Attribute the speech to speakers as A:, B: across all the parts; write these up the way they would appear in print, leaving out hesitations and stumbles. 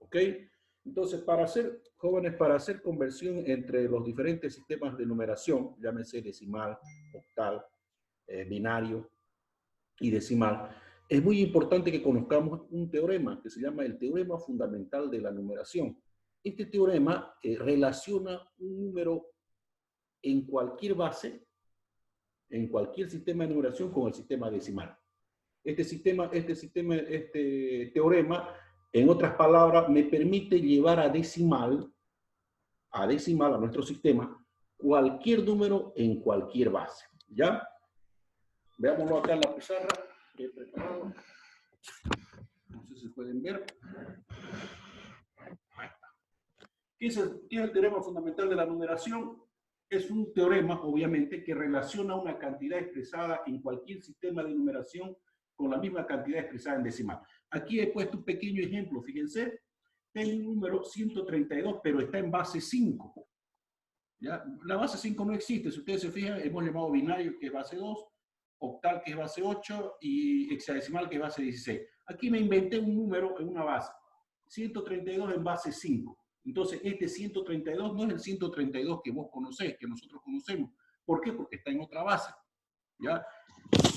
A: ¿Ok? Entonces, jóvenes, para hacer conversión entre los diferentes sistemas de numeración, llámese decimal, octal, binario y decimal, es muy importante que conozcamos un teorema que se llama el teorema fundamental de la numeración. Este teorema relaciona un número en cualquier base, en cualquier sistema de numeración con el sistema decimal. Este teorema, en otras palabras, me permite llevar a decimal a nuestro sistema, cualquier número en cualquier base. ¿Ya? Veámoslo acá en la pizarra. He preparado. No sé si pueden ver. ¿Qué es el teorema fundamental de la numeración? Es un teorema, obviamente, que relaciona una cantidad expresada en cualquier sistema de numeración con la misma cantidad expresada en decimal. Aquí he puesto un pequeño ejemplo, fíjense. Tengo un número 132, pero está en base 5. ¿Ya? La base 5 no existe. Si ustedes se fijan, hemos llamado binario, que es base 2, octal, que es base 8, y hexadecimal, que es base 16. Aquí me inventé un número en una base. 132 en base 5. Entonces, este 132 no es el 132 que vos conocés, que nosotros conocemos. ¿Por qué? Porque está en otra base. ¿Ya?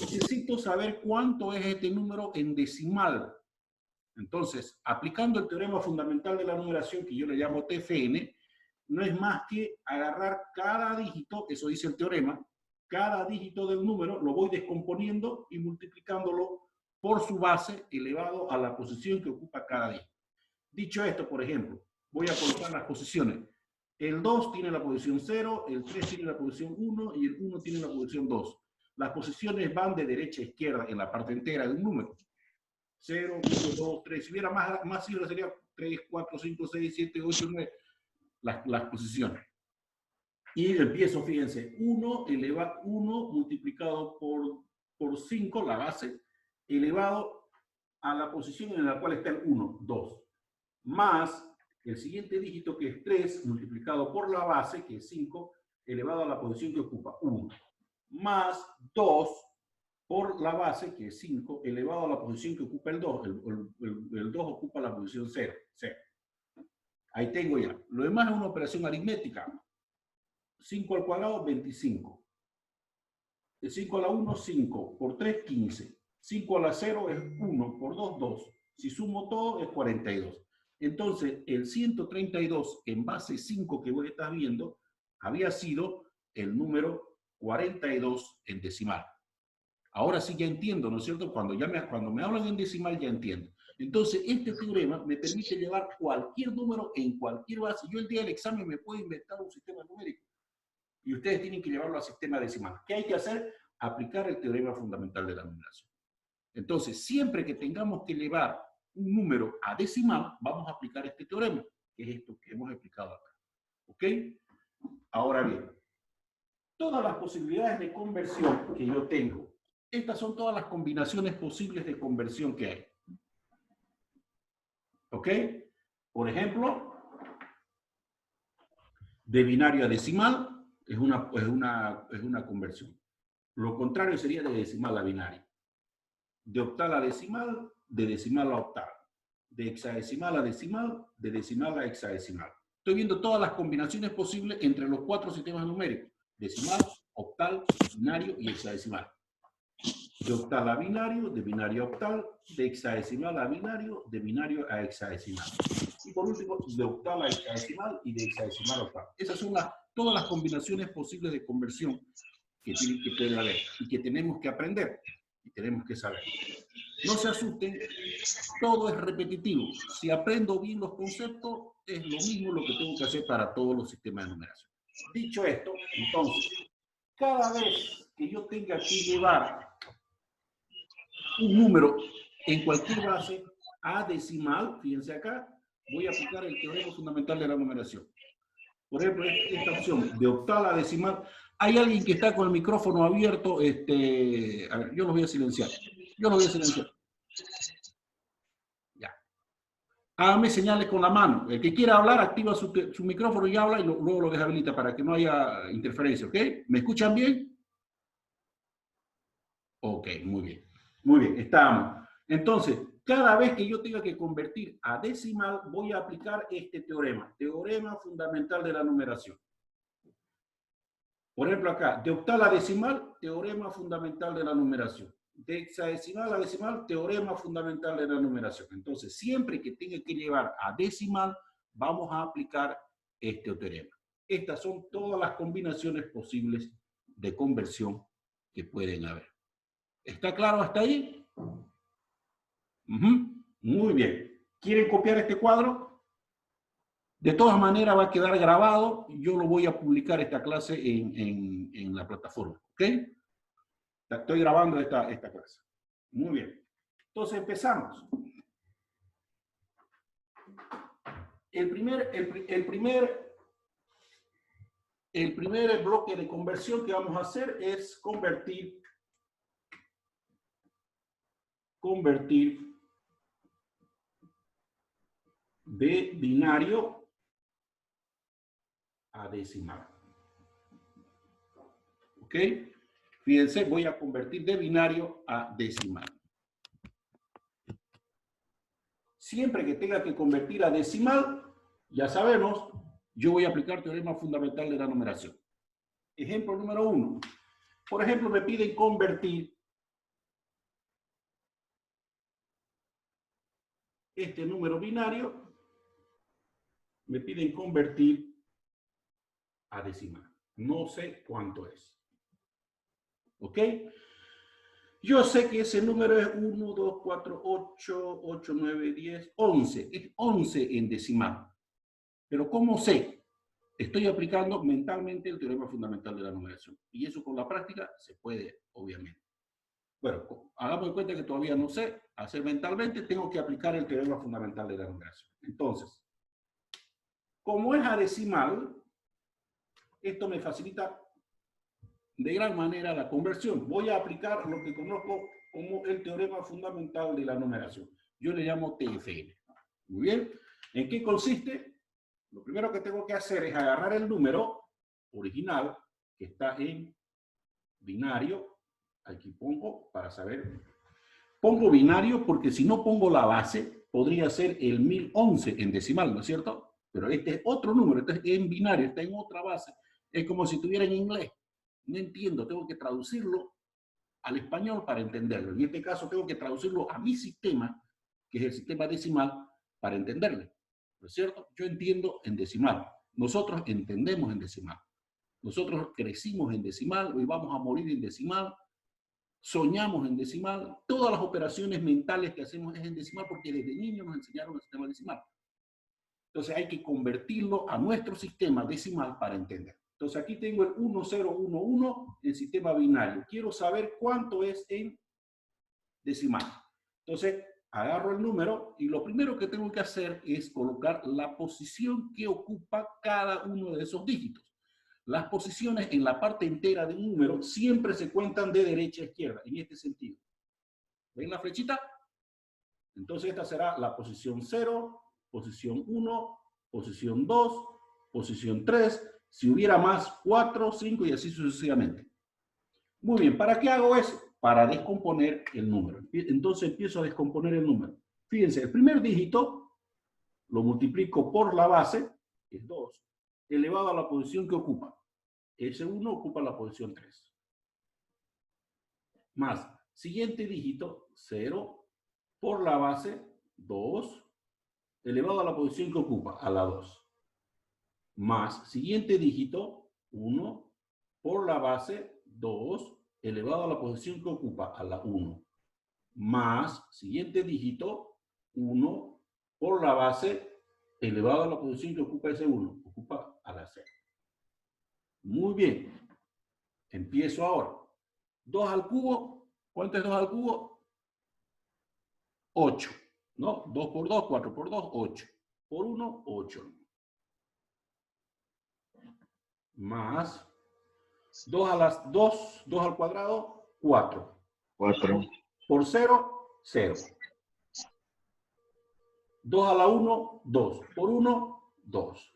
A: Necesito saber cuánto es este número en decimal. Entonces, aplicando el teorema fundamental de la numeración, que yo le llamo TFN, no es más que agarrar cada dígito, eso dice el teorema, cada dígito del número lo voy descomponiendo y multiplicándolo por su base elevado a la posición que ocupa cada dígito. Dicho esto, por ejemplo, voy a colocar las posiciones. El 2 tiene la posición 0, el 3 tiene la posición 1 y el 1 tiene la posición 2. Las posiciones van de derecha a izquierda en la parte entera de un número. 0, 1, 2, 3. Si hubiera más cifras sería 3, 4, 5, 6, 7, 8, 9. Las posiciones. Y empiezo, fíjense, 1 multiplicado por 5, la base, elevado a la posición en la cual está el 1, 2. Más el siguiente dígito, que es 3, multiplicado por la base, que es 5, elevado a la posición que ocupa 1. Más 2 por la base, que es 5, elevado a la posición que ocupa el 2. El 2 ocupa la posición 0. Ahí tengo ya. Lo demás es una operación aritmética. 5 al cuadrado, 25. De 5 a la 1, 5. Por 3, 15. 5 a la 0 es 1. Por 2, 2. Si sumo todo, es 42. Entonces, el 132 en base 5 que vos estás viendo, había sido el número 42 en decimal. Ahora sí ya entiendo, ¿no es cierto? Cuando me hablan en decimal ya entiendo. Entonces, este teorema me permite llevar cualquier número en cualquier base. Yo el día del examen me puedo inventar un sistema numérico. Y ustedes tienen que llevarlo al sistema decimal. ¿Qué hay que hacer? Aplicar el teorema fundamental de la numeración. Entonces, siempre que tengamos que llevar un número a decimal, vamos a aplicar este teorema, que es esto que hemos explicado acá. ¿Ok? Ahora bien, todas las posibilidades de conversión que yo tengo, estas son todas las combinaciones posibles de conversión que hay. ¿Ok? Por ejemplo, de binario a decimal es una conversión. Lo contrario sería de decimal a binario. De octal a decimal, de decimal a octal. De hexadecimal a decimal, de decimal a hexadecimal. Estoy viendo todas las combinaciones posibles entre los 4 sistemas numéricos. Decimal, octal, binario y hexadecimal. De octal a binario, de binario a octal, de hexadecimal a binario, de binario a hexadecimal. Y por último, de octal a hexadecimal y de hexadecimal a octal. Esas son todas las combinaciones posibles de conversión que pueden haber y que tenemos que aprender y tenemos que saber. No se asusten, todo es repetitivo. Si aprendo bien los conceptos, es lo mismo lo que tengo que hacer para todos los sistemas de numeración. Dicho esto, entonces, cada vez que yo tenga que llevar un número en cualquier base a decimal, fíjense acá, voy a aplicar el teorema fundamental de la numeración. Por ejemplo, esta opción de octal a decimal. Hay alguien que está con el micrófono abierto. A ver, yo los voy a silenciar. Ya. Hágame señales con la mano. El que quiera hablar, activa su micrófono y habla y luego lo deshabilita para que no haya interferencia, ¿ok? ¿Me escuchan bien? Ok, muy bien. Muy bien, estamos. Entonces, cada vez que yo tenga que convertir a decimal, voy a aplicar este teorema. Teorema fundamental de la numeración. Por ejemplo, acá, de octal a decimal, teorema fundamental de la numeración. De hexadecimal a decimal, teorema fundamental de la numeración. Entonces, siempre que tenga que llevar a decimal, vamos a aplicar este teorema. Estas son todas las combinaciones posibles de conversión que pueden haber. ¿Está claro hasta ahí? Muy bien. ¿Quieren copiar este cuadro? De todas maneras va a quedar grabado. Yo lo voy a publicar esta clase en la plataforma. ¿Ok? Estoy grabando esta clase. Muy bien. Entonces empezamos. El primer bloque de conversión que vamos a hacer es convertir de binario a decimal. ¿Ok? Fíjense, voy a convertir de binario a decimal. Siempre que tenga que convertir a decimal, ya sabemos, yo voy a aplicar teorema fundamental de la numeración. Ejemplo número 1. Por ejemplo, me piden convertir este número binario, me piden convertir a decimal. No sé cuánto es. ¿Ok? Yo sé que ese número es 1, 2, 4, 8, 8, 9, 10, 11. Es 11 en decimal. Pero ¿cómo sé? Estoy aplicando mentalmente el teorema fundamental de la numeración. Y eso con la práctica se puede, obviamente. Bueno, hagamos de cuenta que todavía no sé hacer mentalmente, tengo que aplicar el teorema fundamental de la numeración. Entonces, como es a decimal, esto me facilita de gran manera la conversión. Voy a aplicar lo que conozco como el teorema fundamental de la numeración. Yo le llamo TFN. Muy bien. ¿En qué consiste? Lo primero que tengo que hacer es agarrar el número original que está en binario. Aquí pongo para saber. Pongo binario porque si no pongo la base, podría ser el 1011 en decimal, ¿no es cierto? Pero este es otro número, este es en binario, está en otra base. Es como si estuviera en inglés. No entiendo, tengo que traducirlo al español para entenderlo. En este caso tengo que traducirlo a mi sistema, que es el sistema decimal, para entenderlo. ¿No es cierto? Yo entiendo en decimal. Nosotros entendemos en decimal. Nosotros crecimos en decimal, hoy vamos a morir en decimal, soñamos en decimal. Todas las operaciones mentales que hacemos es en decimal porque desde niños nos enseñaron el sistema decimal. Entonces hay que convertirlo a nuestro sistema decimal para entender. Entonces aquí tengo el 1011 en sistema binario. Quiero saber cuánto es en decimal. Entonces agarro el número y lo primero que tengo que hacer es colocar la posición que ocupa cada uno de esos dígitos. Las posiciones en la parte entera de un número siempre se cuentan de derecha a izquierda, en este sentido. ¿Ven la flechita? Entonces esta será la posición 0, posición 1, posición 2, posición 3, si hubiera más, 4, 5 y así sucesivamente. Muy bien, ¿para qué hago eso? Para descomponer el número. Entonces empiezo a descomponer el número. Fíjense, el primer dígito lo multiplico por la base, que es 2, elevado a la posición que ocupa. Ese 1 ocupa la posición 3. Más, siguiente dígito, 0, por la base, 2, elevado a la posición que ocupa, a la 2. Más, siguiente dígito, 1, por la base, 2, elevado a la posición que ocupa, a la 1. Más, siguiente dígito, 1, por la base, elevado a la posición que ocupa ese 1, ocupa a la 0. Muy bien. Empiezo ahora. 2 al cubo, ¿cuánto es 2 al cubo? 8, ¿no? 2 por 2, 4 por 2, 8. Por 1, 8. Más 2 al cuadrado, 4.
B: 4.
A: Por 0, 0. 2 a la 1, 2. Por 1, 2.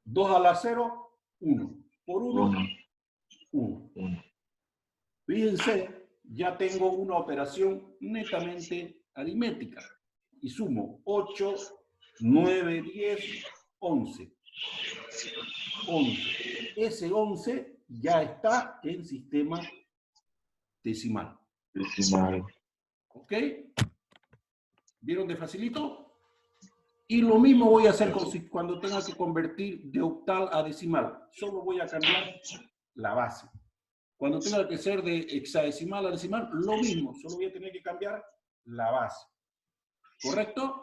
A: 2 a la 0, 1. Por 1, 1. Fíjense ya tengo una operación netamente aritmética. Y sumo 8, 9, 10, 11. 11. Ese 11 ya está en sistema decimal. ¿Ok? ¿Vieron de facilito? Y lo mismo voy a hacer cuando tenga que convertir de octal a decimal. Solo voy a cambiar la base. Cuando tenga que ser de hexadecimal a decimal, lo mismo. Solo voy a tener que cambiar la base. ¿Correcto?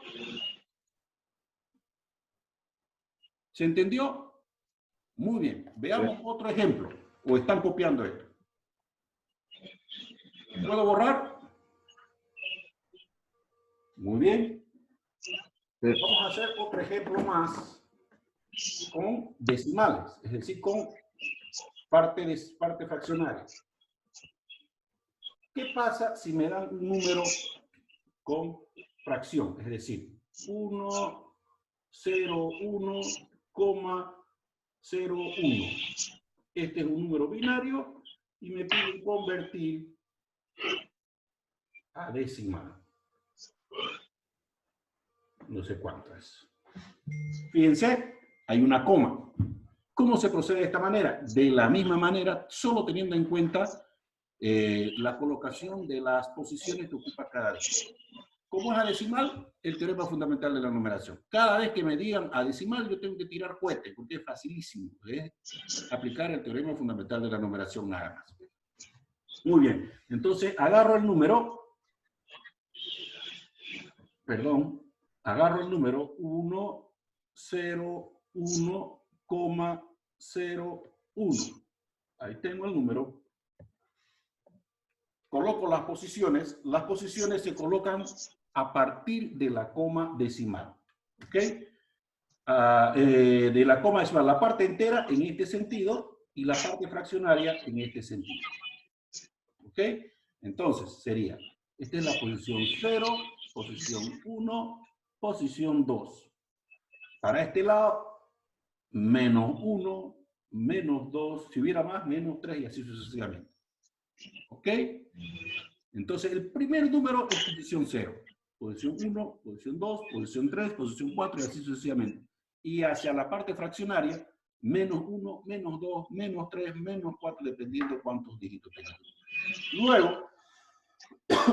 A: ¿Se entendió? Muy bien. Veamos otro ejemplo. ¿O están copiando esto? ¿Puedo borrar? Muy bien. Vamos a hacer otro ejemplo más con decimales, es decir, con parte fraccionaria. ¿Qué pasa si me dan un número con fracción? Es decir, 1, 0, 1,01. Este es un número binario y me piden convertir a decimal. No sé cuánto es. Fíjense, hay una coma. ¿Cómo se procede de esta manera? De la misma manera, solo teniendo en cuenta la colocación de las posiciones que ocupa cada dígito. ¿Cómo es a decimal? El teorema fundamental de la numeración. Cada vez que me digan a decimal, yo tengo que tirar cohete, porque es facilísimo. Es aplicar el teorema fundamental de la numeración nada más. Muy bien. Entonces, agarro el número, agarro el número 1, 0, 1,01. Ahí tengo el número. Coloco las posiciones. Las posiciones se colocan a partir de la coma decimal. ¿Ok? De la coma decimal, la parte entera en este sentido y la parte fraccionaria en este sentido. ¿Ok? Entonces sería, esta es la posición 0, posición 1, posición 2. Para este lado, menos 1, menos 2, si hubiera más, menos 3 y así sucesivamente. ¿Ok? Entonces el primer número es posición 0. Posición 1, posición 2, posición 3, posición 4 y así sucesivamente. Y hacia la parte fraccionaria, menos 1, menos 2, menos 3, menos 4, dependiendo de cuántos dígitos tenga. Luego,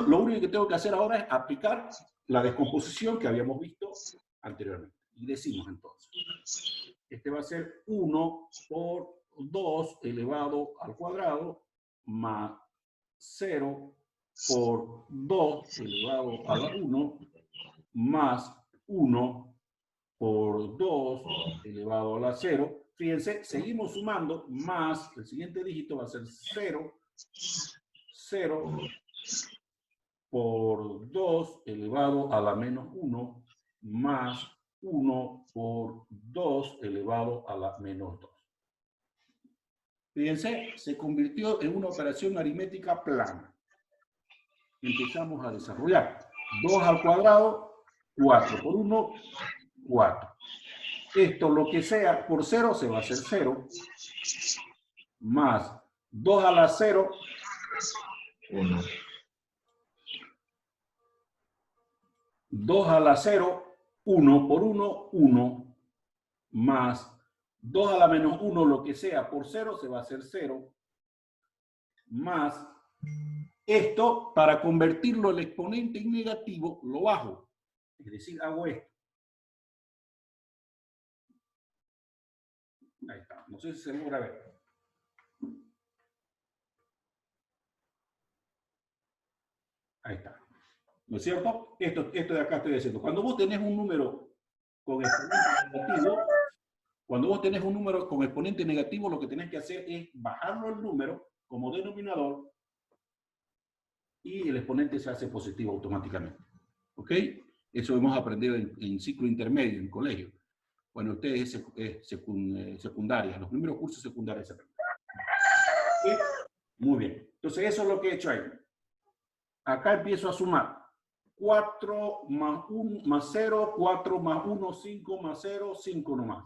A: lo único que tengo que hacer ahora es aplicar la descomposición que habíamos visto anteriormente. Y decimos entonces, este va a ser 1 por 2 elevado al cuadrado más 0 por 2 elevado a la 1 más 1 por 2 elevado a la 0. Fíjense, seguimos sumando más, el siguiente dígito va a ser 0, 0 por 2 elevado a la menos 1 más 1 por 2 elevado a la menos 2. Fíjense, se convirtió en una operación aritmética plana. Empezamos a desarrollar. 2 al cuadrado, 4 por 1, 4. Esto, lo que sea por 0, se va a hacer 0. Más 2 a la 0, 1. 2 a la 0, 1 por 1, 1. Más 2 a la menos 1, lo que sea por 0, se va a hacer 0. Más esto, para convertirlo el exponente en negativo, lo bajo. Es decir, hago esto. Ahí está. No sé si se logra ver. Ahí está. ¿No es cierto? Esto de acá estoy diciendo. Cuando vos tenés un número con exponente negativo, lo que tenés que hacer es bajarlo el número como denominador y el exponente se hace positivo automáticamente. ¿Ok? Eso hemos aprendido en ciclo intermedio, en colegio. Bueno, ustedes secundaria, los primeros cursos secundarios. ¿Okay? Muy bien. Entonces, eso es lo que he hecho ahí. Acá empiezo a sumar. 4 más 1 más 0, 4 más 1, 5 más 0, 5 nomás.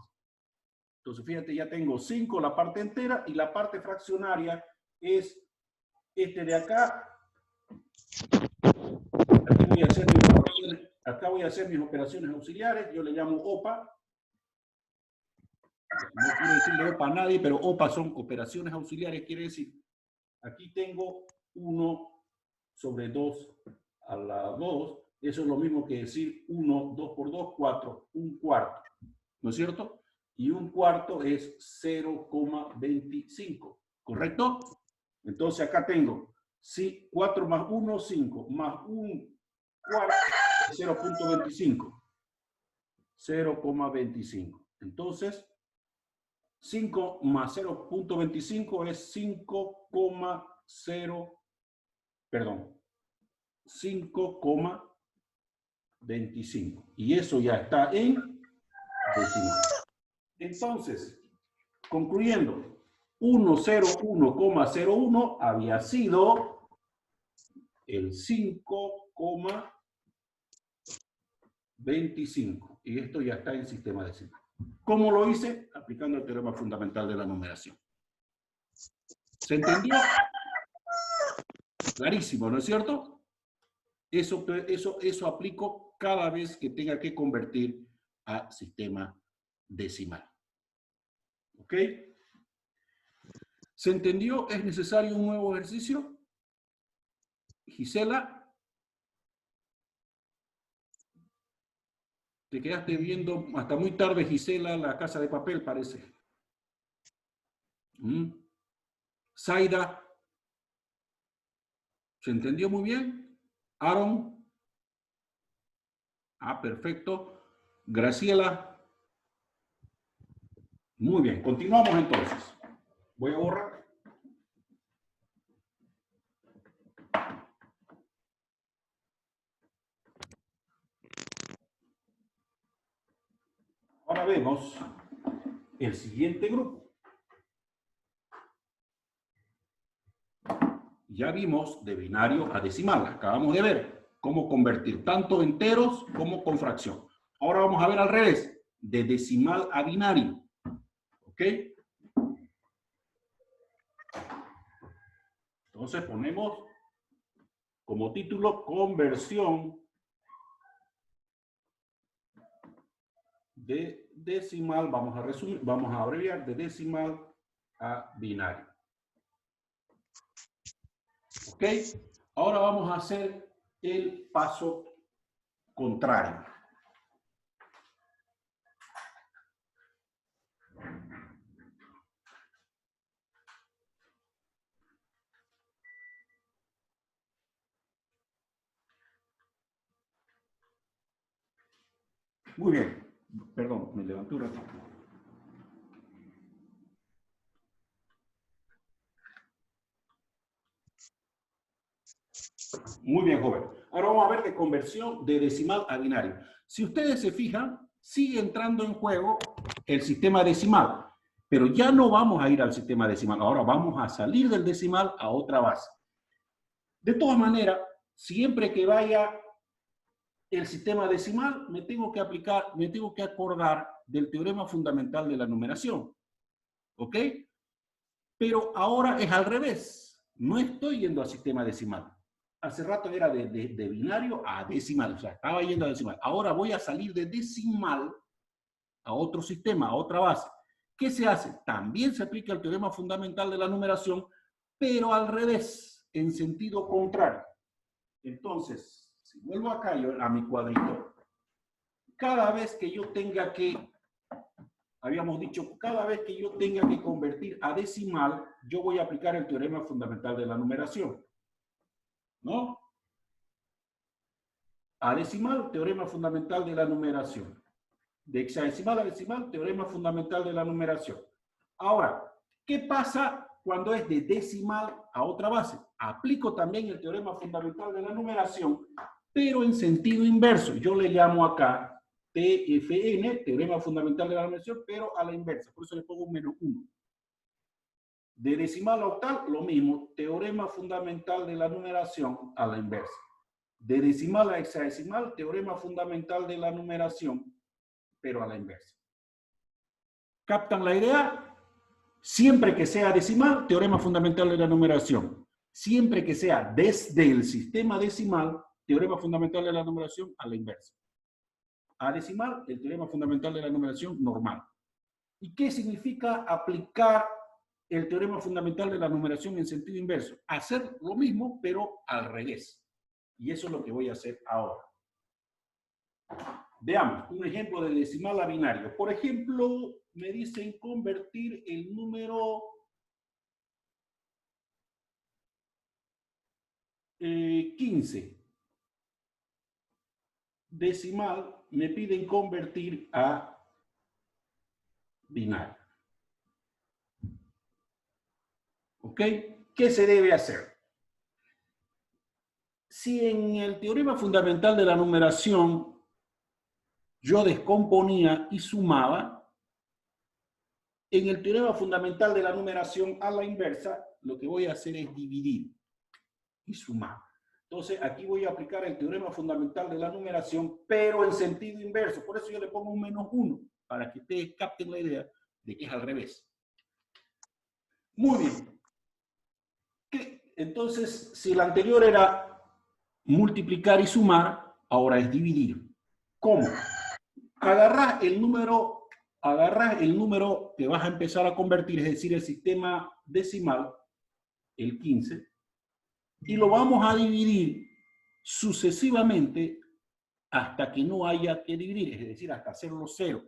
A: Entonces, fíjate, ya tengo 5 la parte entera y la parte fraccionaria es este de acá Aquí voy a hacer mis operaciones, acá voy a hacer mis operaciones auxiliares, yo le llamo OPA. No quiero decirle OPA a nadie, pero OPA son operaciones auxiliares, quiere decir, aquí tengo 1 sobre 2 a la 2, eso es lo mismo que decir 1, 2 por 2, 4, un cuarto, ¿no es cierto? Y un cuarto es 0,25, ¿correcto? Entonces acá tengo, sí, 4 más 1, 5, más un cuarto, 0,25. 0,25. Entonces, 5 más 0,25 es 5,0, perdón, 5,25. Y eso ya está en decimal. Entonces, concluyendo, 101,01 había sido el 5,25. Y esto ya está en sistema decimal. ¿Cómo lo hice? Aplicando el teorema fundamental de la numeración. ¿Se entendió? Clarísimo, ¿no es cierto? Eso aplico cada vez que tenga que convertir a sistema decimal. ¿Ok? ¿Se entendió? ¿Es necesario un nuevo ejercicio? Gisela, te quedaste viendo hasta muy tarde, Gisela, La Casa de Papel, parece. Zaida, ¿se entendió muy bien? Aaron. Ah, perfecto. Graciela. Muy bien, continuamos entonces. Voy a borrar. Ahora vemos el siguiente grupo. Ya vimos de binario a decimal. Acabamos de ver cómo convertir tanto enteros como con fracción. Ahora vamos a ver al revés, de decimal a binario. ¿Ok? Entonces ponemos como título conversión de decimal, vamos a resumir, vamos a abreviar de decimal a binario. ¿Ok? Ahora vamos a hacer el paso contrario. Muy bien. Perdón, me levanté un ratito. Muy bien, joven. Ahora vamos a ver de conversión de decimal a binario. Si ustedes se fijan, sigue entrando en juego el sistema decimal, pero ya no vamos a ir al sistema decimal. Ahora vamos a salir del decimal a otra base. De todas maneras, siempre que vaya el sistema decimal, me tengo que acordar del teorema fundamental de la numeración. ¿Ok? Pero ahora es al revés. No estoy yendo al sistema decimal. Hace rato era de binario a decimal, o sea, estaba yendo a decimal. Ahora voy a salir de decimal a otro sistema, a otra base. ¿Qué se hace? También se aplica el teorema fundamental de la numeración, pero al revés, en sentido contrario. Entonces, si vuelvo acá a mi cuadrito, cada vez que yo tenga que, habíamos dicho, cada vez que yo tenga que convertir a decimal, yo voy a aplicar el teorema fundamental de la numeración. ¿No? A decimal, teorema fundamental de la numeración. De hexadecimal a decimal, teorema fundamental de la numeración. Ahora, ¿qué pasa cuando es de decimal a otra base? Aplico también el teorema fundamental de la numeración, pero en sentido inverso. Yo le llamo acá TFN, teorema fundamental de la numeración, pero a la inversa. Por eso le pongo un -1. De decimal a octal, lo mismo, teorema fundamental de la numeración a la inversa. De decimal a hexadecimal, teorema fundamental de la numeración, pero a la inversa. ¿Captan la idea? Siempre que sea decimal, teorema fundamental de la numeración. siempre que sea desde el sistema decimal, teorema fundamental de la numeración a la inversa. A decimal, el teorema fundamental de la numeración normal. ¿Y qué significa aplicar el teorema fundamental de la numeración en sentido inverso? Hacer lo mismo, pero al revés. Y eso es lo que voy a hacer ahora. Veamos un ejemplo de decimal a binario. Por ejemplo, me dicen convertir el número 15. Decimal, me piden convertir a binario. ¿Ok? ¿Qué se debe hacer? Si en el teorema fundamental de la numeración yo descomponía y sumaba, en el teorema fundamental de la numeración a la inversa, lo que voy a hacer es dividir y sumar. Entonces, aquí voy a aplicar el teorema fundamental de la numeración, pero en sentido inverso. Por eso yo le pongo un -1, para que ustedes capten la idea de que es al revés. Muy bien. Entonces, si el anterior era multiplicar y sumar, ahora es dividir. ¿Cómo? Agarrás el número que vas a empezar a convertir, es decir, el sistema decimal, el 15, y lo vamos a dividir sucesivamente hasta que no haya que dividir, es decir, hasta hacerlo 0.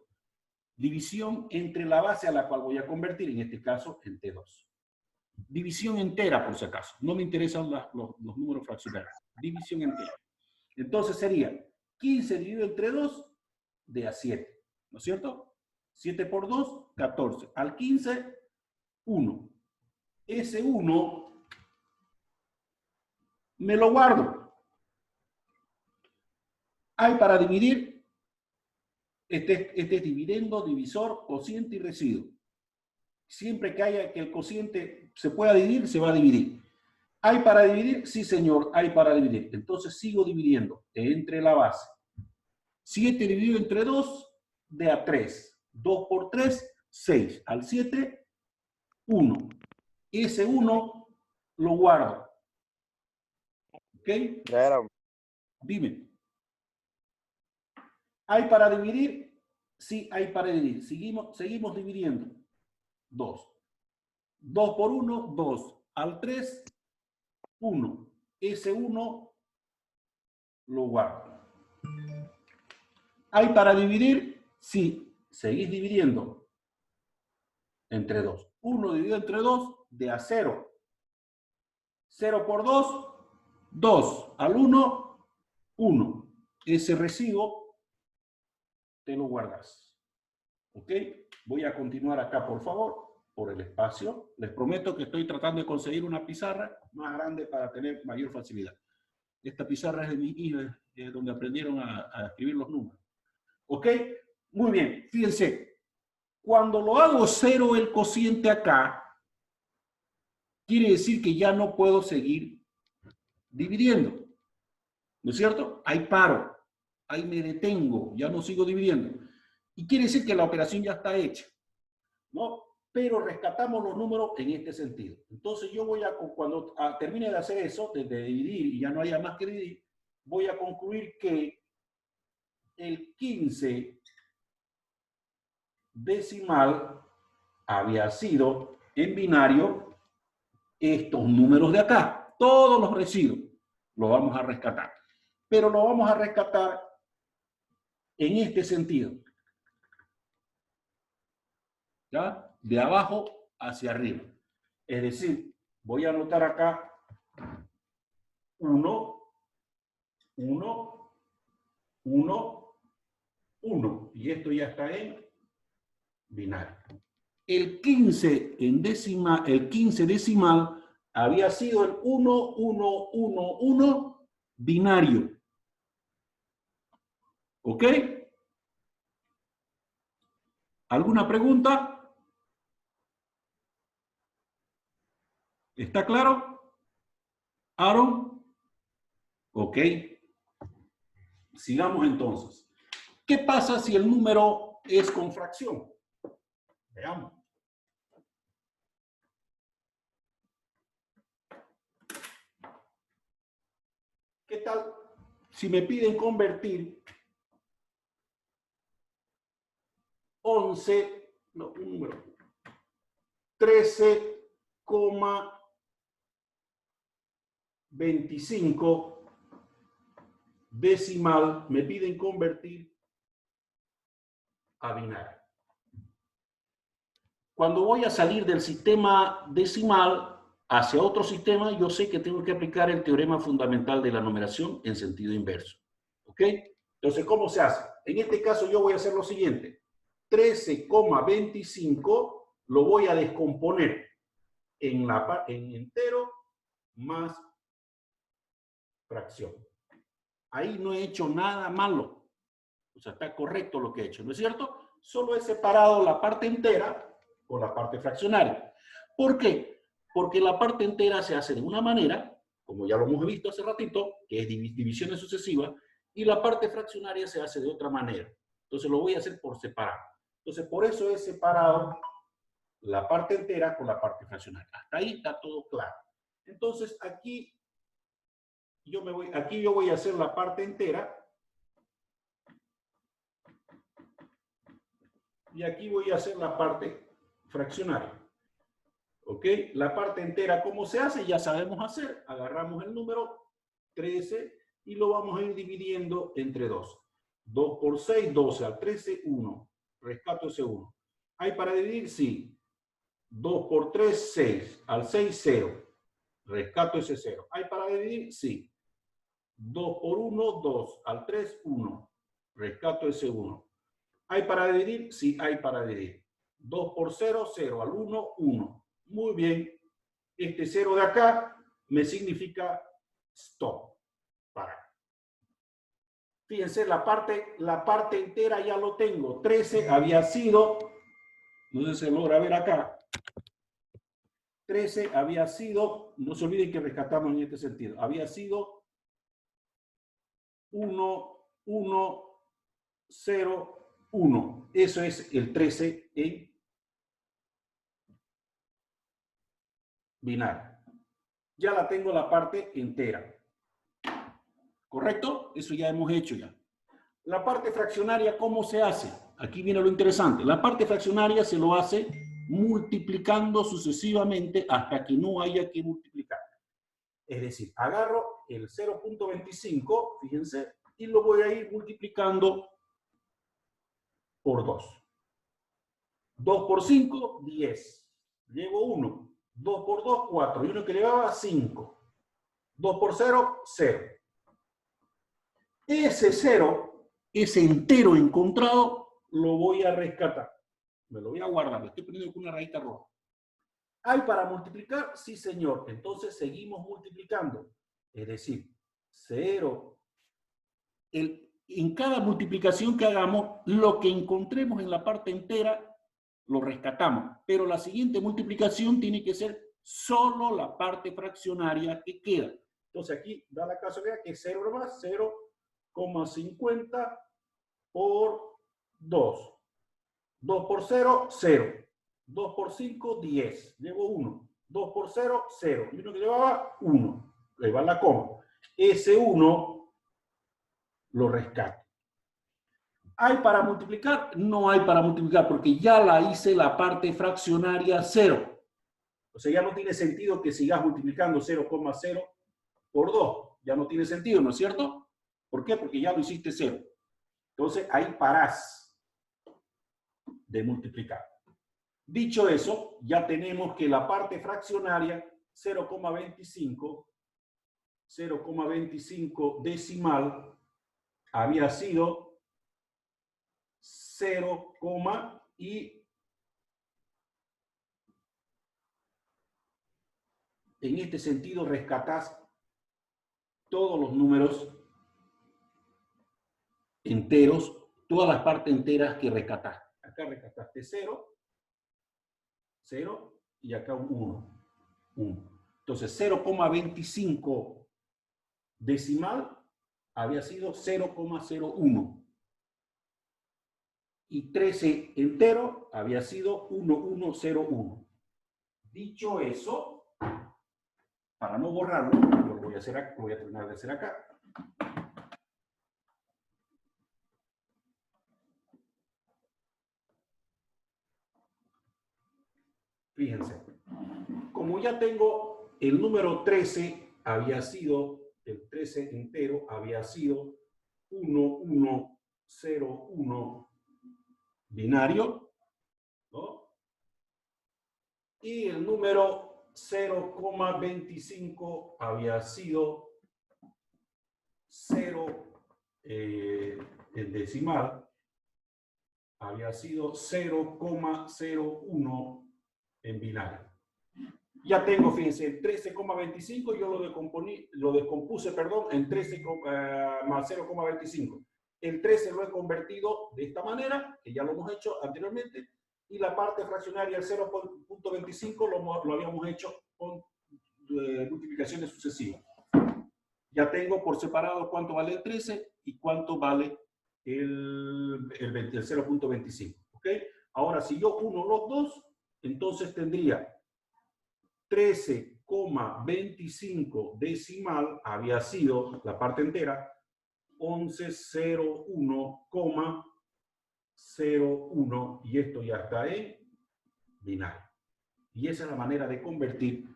A: División entre la base a la cual voy a convertir, en este caso, entre 2. División entera, por si acaso. No me interesan los números fraccionarios. División entera. Entonces sería 15 dividido entre 2 de a 7. ¿No es cierto? 7 por 2, 14. Al 15, 1. Ese 1 me lo guardo. Hay para dividir, este es dividendo, divisor, cociente y residuo. Siempre que haya que el cociente se pueda dividir, se va a dividir. ¿Hay para dividir? Sí, señor, hay para dividir. Entonces sigo dividiendo entre la base. 7 dividido entre 2, de a 3. 2 por 3, 6. Al 7, 1. Ese 1 lo guardo. ¿Ok?
B: Ya era.
A: Dime. ¿Hay para dividir? Sí, hay para dividir. Seguimos dividiendo. 2. 2 por 1, 2. Al 3, 1. Ese 1 lo guardo. ¿Hay para dividir? Sí. Seguís dividiendo entre 2. 1 dividido entre 2, de a 0. 0 por 2, 2. Al 1, 1. Ese residuo te lo guardas. ¿Ok? Voy a continuar acá, por favor, por el espacio. Les prometo que estoy tratando de conseguir una pizarra más grande para tener mayor facilidad. Esta pizarra es de mi hija, donde aprendieron a escribir los números. ¿Ok? Muy bien. Fíjense. Cuando lo hago 0 el cociente acá, quiere decir que ya no puedo seguir dividiendo. ¿No es cierto? Ahí paro. Ahí me detengo. Ya no sigo dividiendo. Y quiere decir que la operación ya está hecha. ¿No? Pero rescatamos los números en este sentido. Entonces yo voy a, cuando termine de hacer eso, de dividir y ya no haya más que dividir, voy a concluir que el 15 decimal había sido en binario estos números de acá. Todos los residuos los vamos a rescatar. Pero lo vamos a rescatar en este sentido. ¿Ya? De abajo hacia arriba. Es decir, voy a anotar acá 1, 1, 1, 1. Y esto ya está en binario. El 15 en décima, el 15 decimal había sido el 1, 1, 1, 1 binario. ¿Ok? ¿Alguna pregunta? ¿Está claro? ¿Aaron? Ok. Sigamos entonces. ¿Qué pasa si el número es con fracción? Veamos. ¿Qué tal si me piden convertir 13,25 decimal, me piden convertir a binario? Cuando voy a salir del sistema decimal hacia otro sistema, yo sé que tengo que aplicar el teorema fundamental de la numeración en sentido inverso. ¿Ok? Entonces, ¿cómo se hace? En este caso yo voy a hacer lo siguiente. 13,25 lo voy a descomponer en entero más fracción. Ahí no he hecho nada malo. O sea, está correcto lo que he hecho, ¿no es cierto? Solo he separado la parte entera con la parte fraccionaria. ¿Por qué? Porque la parte entera se hace de una manera, como ya lo hemos visto hace ratito, que es divisiones sucesivas, y la parte fraccionaria se hace de otra manera. Entonces lo voy a hacer por separado. Entonces por eso he separado la parte entera con la parte fraccionaria. Hasta ahí está todo claro. Entonces aquí yo voy a hacer la parte entera y aquí voy a hacer la parte fraccionaria. ¿Ok? La parte entera, ¿cómo se hace? Ya sabemos hacer. Agarramos el número 13 y lo vamos a ir dividiendo entre 2. 2 por 6, 12 al 13, 1. Rescato ese 1. ¿Hay para dividir? Sí. 2 por 3, 6. Al 6, 0. Rescato ese 0. ¿Hay para dividir? Sí. 2 por 1, 2. Al 3, 1. Rescato ese 1. ¿Hay para dividir? Sí, hay para dividir. 2 por 0, 0. Al 1, 1. Muy bien. Este 0 de acá me significa stop. Para. Fíjense, la parte entera ya lo tengo. 13 había sido, no sé si se logra ver acá. 13 había sido, no se olviden que rescatamos en este sentido, había sido 1, 1, 0, 1. Eso es el 13 en binario. Ya la tengo la parte entera. ¿Correcto? Eso ya hemos hecho ya. La parte fraccionaria, ¿cómo se hace? Aquí viene lo interesante. La parte fraccionaria se lo hace multiplicando sucesivamente hasta que no haya que multiplicar. Es decir, agarro el 0.25, fíjense, y lo voy a ir multiplicando por 2. 2 por 5, 10. Llevo 1. 2 por 2, 4. Y uno que llevaba 5. 2 por 0, 0. Ese 0, ese entero encontrado, lo voy a rescatar. Me lo voy a guardar. Lo estoy poniendo con una rayita roja. ¿Hay para multiplicar? Sí, señor. Entonces seguimos multiplicando. Es decir, 0. En cada multiplicación que hagamos, lo que encontremos en la parte entera, lo rescatamos. Pero la siguiente multiplicación tiene que ser solo la parte fraccionaria que queda. Entonces aquí da la casualidad que 0 más 0,50 por 2. 2 por 0, 0. 2 por 5, 10. Llevo 1. 2 por 0, 0. Y uno que llevaba 1. Le va la coma. Ese 1 lo rescato. ¿Hay para multiplicar? No hay para multiplicar porque ya la hice la parte fraccionaria 0. O sea, ya no tiene sentido que sigas multiplicando 0,0 por 2. Ya no tiene sentido, ¿no es cierto? ¿Por qué? Porque ya lo hiciste 0. Entonces, ahí parás de multiplicar. Dicho eso, ya tenemos que la parte fraccionaria 0,25 decimal había sido 0, y en este sentido rescatás todos los números enteros, todas las partes enteras que rescatás. Acá rescataste 0, 0 y acá un 1. 1. Entonces 0,25 decimal había sido 0,01. Y 13 entero había sido 1101. Dicho eso, para no borrarlo, lo voy a hacer acá, lo voy a terminar de hacer acá. Fíjense, como ya tengo el número 13, había sido, el 13 entero había sido 1101 binario, ¿no? Y el número 0,25 había sido 0, el decimal, había sido 0,01 en binario. Ya tengo, fíjense, el 13,25 yo lo descompuse, perdón, en 13 más 0,25. El 13 lo he convertido de esta manera, que ya lo hemos hecho anteriormente, y la parte fraccionaria, el 0,25, lo habíamos hecho con multiplicaciones sucesivas. Ya tengo por separado cuánto vale el 13 y cuánto vale el 0,25. ¿Ok? Ahora, si yo uno los dos, entonces tendría 13,25 decimal, había sido la parte entera, 1101,01, y esto ya está en binario. Y esa es la manera de convertir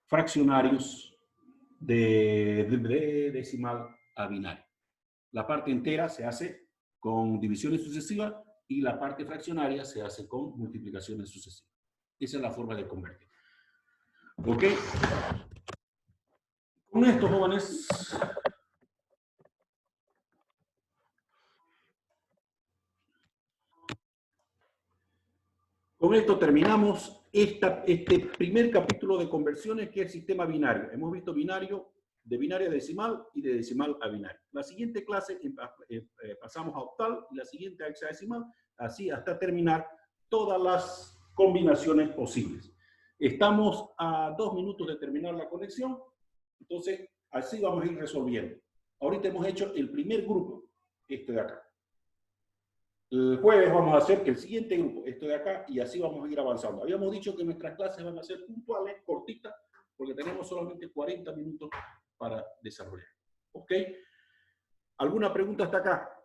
A: fraccionarios de decimal a binario. La parte entera se hace con divisiones sucesivas y la parte fraccionaria se hace con multiplicaciones sucesivas. Esa es la forma de convertir. ¿Ok? Con esto, jóvenes, con esto terminamos este primer capítulo de conversiones, que es el sistema binario. Hemos visto binario, de binario a decimal y de decimal a binario. La siguiente clase pasamos a octal y la siguiente a hexadecimal, así hasta terminar todas las combinaciones posibles. Estamos a 2 minutos de terminar la conexión, entonces así vamos a ir resolviendo. Ahorita hemos hecho el primer grupo, este de acá. El jueves vamos a hacer el siguiente grupo, esto de acá, y así vamos a ir avanzando. Habíamos dicho que nuestras clases van a ser puntuales, cortitas, porque tenemos solamente 40 minutos para desarrollar. ¿Ok? ¿Alguna pregunta hasta acá?